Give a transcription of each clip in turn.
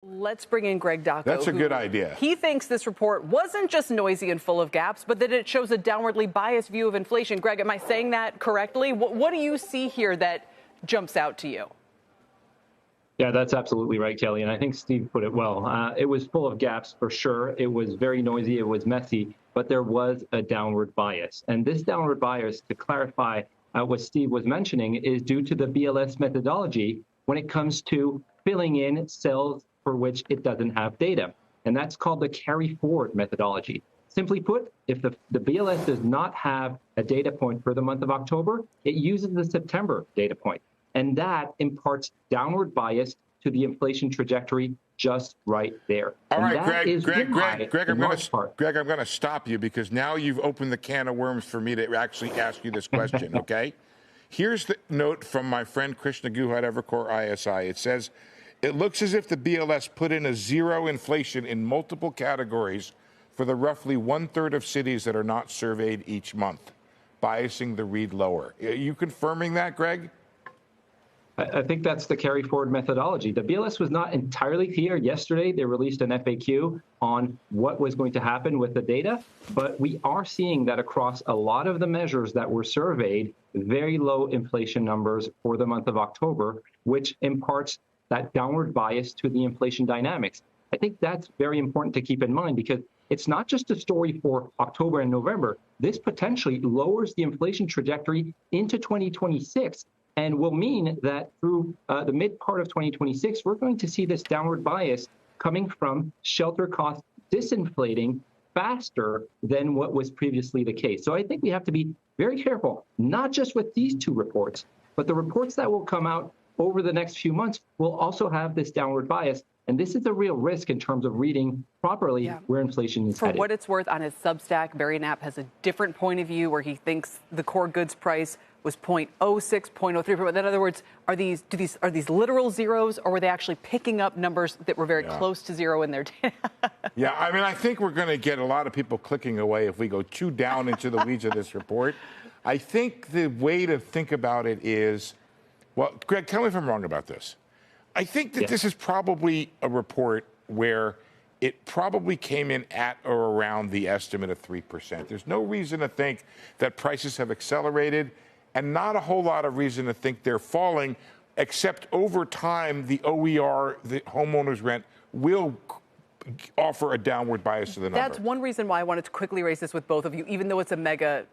Let's bring in Greg Daco. That's a good idea. He thinks this report wasn't just noisy and full of gaps, but that it shows a downwardly biased view of inflation. Greg, am I saying that correctly? What do you see here that jumps out to you? Yeah, that's absolutely right, Kelly. And I think Steve put it well. It was full of gaps for sure. It was very noisy. It was messy, but there was a downward bias. And this downward bias, to clarify what Steve was mentioning, is due to the BLS methodology when it comes to filling in cells for which it doesn't have data. And that's called the carry forward methodology. Simply put, if the BLS does not have a data point for the month of October, it uses the September data point. And that imparts downward bias to the inflation trajectory just right there. All right, Greg, I'm going to stop you because now you've opened the can of worms for me to actually ask you this question, okay? Here's the note from my friend Krishna Guha at Evercore ISI. It says, it looks as if the BLS put in a zero inflation in multiple categories for the roughly 1/3 of cities that are not surveyed each month, biasing the read lower. Are you confirming that, Greg? I think that's the carry forward methodology. The BLS was not entirely clear. Yesterday, they released an FAQ on what was going to happen with the data, but we are seeing that across a lot of the measures that were surveyed, very low inflation numbers for the month of October, which imparts that downward bias to the inflation dynamics. I think that's very important to keep in mind because it's not just a story for October and November. This potentially lowers the inflation trajectory into 2026 and will mean that through the mid part of 2026, we're going to see this downward bias coming from shelter costs disinflating faster than what was previously the case. So I think we have to be very careful, not just with these two reports, but the reports that will come out over the next few months will also have this downward bias. And this is a real risk in terms of reading properly where inflation is headed. For what it's worth, on his Substack, Barry Knapp has a different point of view where he thinks the core goods price was 0.06, 0.03. In other words, are these literal zeros, or were they actually picking up numbers that were very close to zero in their data? Yeah, I mean, I think we're going to get a lot of people clicking away if we go too down into the weeds of this report. I think the way to think about it is, well, Greg, tell me if I'm wrong about this. I think that this is probably a report where it probably came in at or around the estimate of 3%. There's no reason to think that prices have accelerated and not a whole lot of reason to think they're falling, except over time, the OER, the homeowner's rent, will offer a downward bias to the number. That's one reason why I wanted to quickly raise this with both of you, even though it's a mega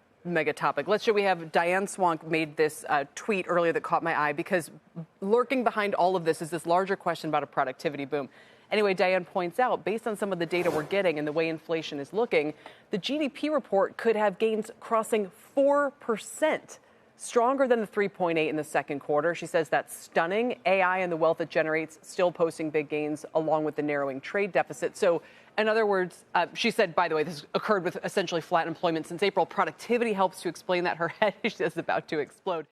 topic. Let's show we have Diane Swank made this tweet earlier that caught my eye because lurking behind all of this is this larger question about a productivity boom. Anyway, Diane points out, based on some of the data we're getting and the way inflation is looking, the GDP report could have gains crossing 4%. Stronger than the 3.8 in the second quarter. She says that's stunning. AI and the wealth it generates still posting big gains along with the narrowing trade deficit. So in other words, she said, by the way, this occurred with essentially flat employment since April. Productivity helps to explain that. Her head is about to explode.